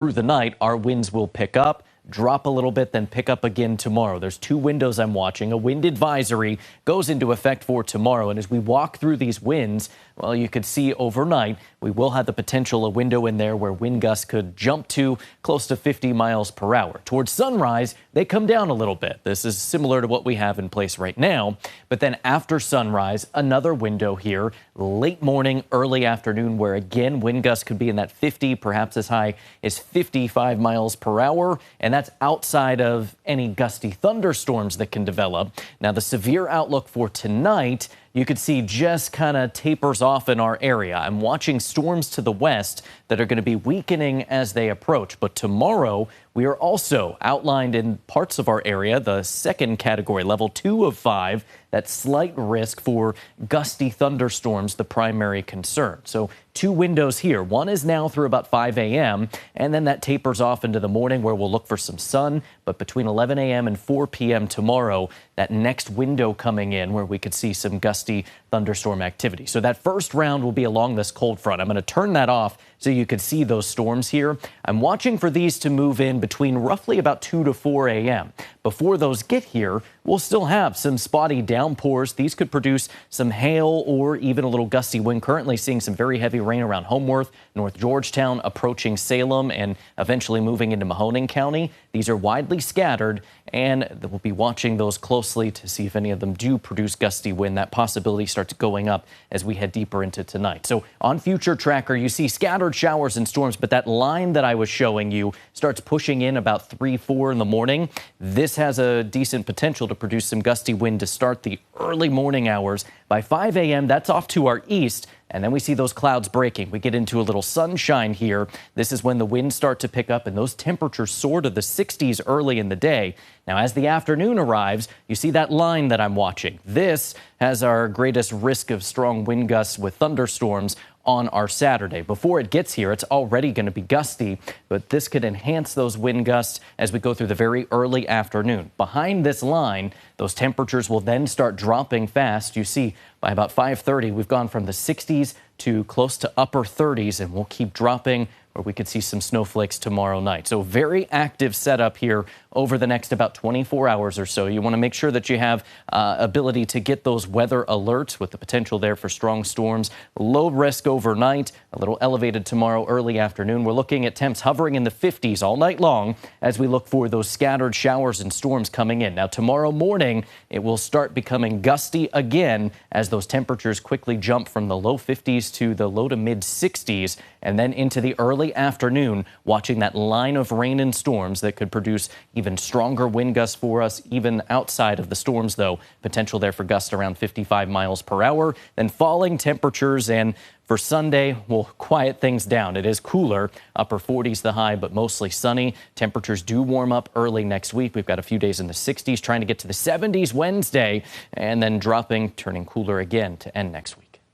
Through the night, our winds will pick up, drop a little bit, then pick up again tomorrow. There's two windows I'm watching. A wind advisory goes into effect for tomorrow. And as we walk through these winds, well, you could see overnight, we will have the potential, a window in there where wind gusts could jump to close to 50 miles per hour. Towards sunrise, they come down a little bit. This is similar to what we have in place right now. But then after sunrise, another window here, late morning, early afternoon, where again, wind gusts could be in that 50, perhaps as high as 55 miles per hour. And that's outside of any gusty thunderstorms that can develop. Now, the severe outlook for tonight, you could see just kind of tapers off in our area. I'm watching storms to the west that are going to be weakening as they approach. But tomorrow, we are also outlined in parts of our area, the second category, level 2 of 5, that slight risk for gusty thunderstorms, the primary concern. So two windows here. One is now through about 5 a.m., and then that tapers off into the morning where we'll look for some sun. But between 11 a.m. and 4 p.m. tomorrow, that next window coming in where we could see some gusty thunderstorm activity. So that first round will be along this cold front. I'm going to turn that off so you can see those storms here. I'm watching for these to move in between roughly about 2 to 4 a.m. Before those get here, we'll still have some spotty downpours. These could produce some hail or even a little gusty wind. Currently seeing some very heavy rain around Homeworth, North Georgetown, approaching Salem, and eventually moving into Mahoning County. These are widely scattered, and we'll be watching those closely to see if any of them do produce gusty wind. That possibility starts going up as we head deeper into tonight. So on Future Tracker, you see scattered showers and storms, but that line that I was showing you starts pushing in about 3, 4 in the morning. This has a decent potential to produce some gusty wind to start the early morning hours. By 5 a.m., that's off to our east. And then we see those clouds breaking. We get into a little sunshine here. This is when the winds start to pick up and those temperatures soar to the 60s early in the day. Now, as the afternoon arrives, you see that line that I'm watching. This has our greatest risk of strong wind gusts with thunderstorms on our Saturday. Before it gets here, it's already going to be gusty, but this could enhance those wind gusts as we go through the very early afternoon. Behind this line, those temperatures will then start dropping fast. You see, by about 5:30, we've gone from the 60s to close to upper 30s, and we'll keep dropping, or we could see some snowflakes tomorrow night. So very active setup here over the next about 24 hours or so. You want to make sure that you have ability to get those weather alerts with the potential there for strong storms. Low risk overnight, a little elevated tomorrow early afternoon. We're looking at temps hovering in the 50s all night long as we look for those scattered showers and storms coming in. Now, tomorrow morning, it will start becoming gusty again as those temperatures quickly jump from the low 50s to the low to mid 60s, and then into the early afternoon, watching that line of rain and storms that could produce even stronger wind gusts for us, even outside of the storms, though. Potential there for gusts around 55 miles per hour. Then falling temperatures, and for Sunday, we'll quiet things down. It is cooler, upper 40s the high, but mostly sunny. Temperatures do warm up early next week. We've got a few days in the 60s, trying to get to the 70s Wednesday, and then dropping, turning cooler again to end next week.